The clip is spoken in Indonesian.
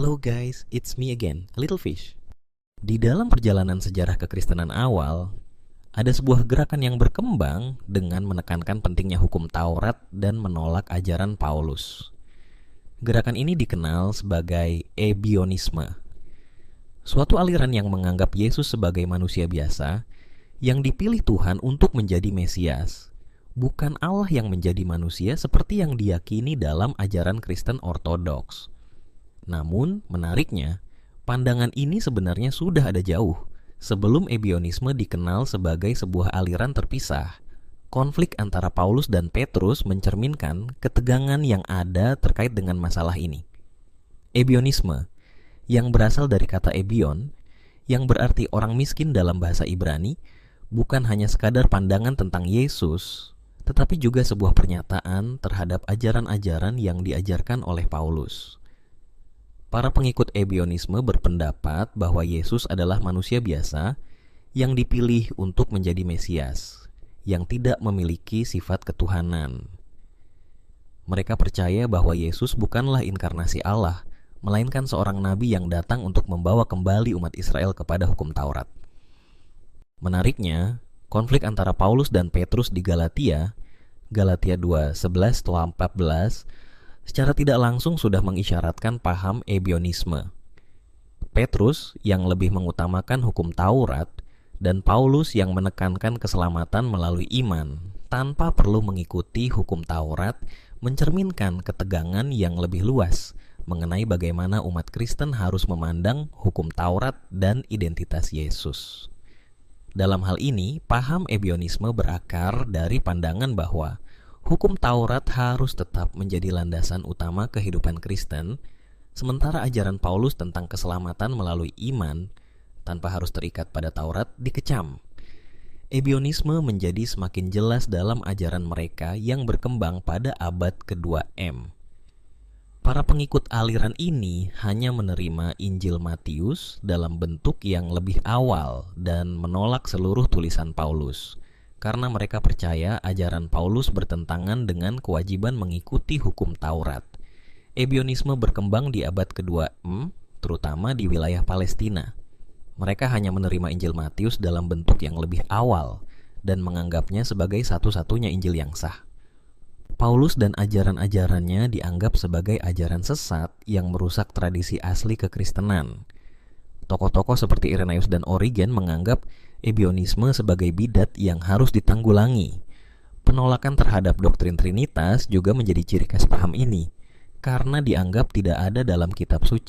Hello guys, it's me again, a little fish. Di dalam perjalanan sejarah kekristenan awal, ada sebuah gerakan yang berkembang dengan menekankan pentingnya hukum Taurat dan menolak ajaran Paulus. Gerakan ini dikenal sebagai Ebionisme, suatu aliran yang menganggap Yesus sebagai manusia biasa yang dipilih Tuhan untuk menjadi Mesias, bukan Allah yang menjadi manusia seperti yang diyakini dalam ajaran Kristen Ortodoks. Namun, menariknya, pandangan ini sebenarnya sudah ada jauh sebelum Ebionisme dikenal sebagai sebuah aliran terpisah. Konflik antara Paulus dan Petrus mencerminkan ketegangan yang ada terkait dengan masalah ini. Ebionisme, yang berasal dari kata Ebion, yang berarti orang miskin dalam bahasa Ibrani, bukan hanya sekadar pandangan tentang Yesus, tetapi juga sebuah pernyataan terhadap ajaran-ajaran yang diajarkan oleh Paulus. Para pengikut Ebionisme berpendapat bahwa Yesus adalah manusia biasa yang dipilih untuk menjadi Mesias, yang tidak memiliki sifat ketuhanan. Mereka percaya bahwa Yesus bukanlah inkarnasi Allah, melainkan seorang nabi yang datang untuk membawa kembali umat Israel kepada hukum Taurat. Menariknya, konflik antara Paulus dan Petrus di Galatia 2:11-14, secara tidak langsung sudah mengisyaratkan paham Ebionisme. Petrus yang lebih mengutamakan hukum Taurat dan Paulus yang menekankan keselamatan melalui iman tanpa perlu mengikuti hukum Taurat mencerminkan ketegangan yang lebih luas mengenai bagaimana umat Kristen harus memandang hukum Taurat dan identitas Yesus. Dalam hal ini, paham Ebionisme berakar dari pandangan bahwa hukum Taurat harus tetap menjadi landasan utama kehidupan Kristen, sementara ajaran Paulus tentang keselamatan melalui iman tanpa harus terikat pada Taurat dikecam. Ebionisme menjadi semakin jelas dalam ajaran mereka yang berkembang pada abad kedua M. Para pengikut aliran ini hanya menerima Injil Matius dalam bentuk yang lebih awal dan menolak seluruh tulisan Paulus, karena mereka percaya ajaran Paulus bertentangan dengan kewajiban mengikuti hukum Taurat. Ebionisme berkembang di abad kedua M, terutama di wilayah Palestina. Mereka hanya menerima Injil Matius dalam bentuk yang lebih awal dan menganggapnya sebagai satu-satunya Injil yang sah. Paulus dan ajaran-ajarannya dianggap sebagai ajaran sesat yang merusak tradisi asli kekristenan. Tokoh-tokoh seperti Irenaeus dan Origen menganggap Ebionisme sebagai bidat yang harus ditanggulangi. Penolakan terhadap doktrin Trinitas juga menjadi ciri khas paham ini, karena dianggap tidak ada dalam kitab suci.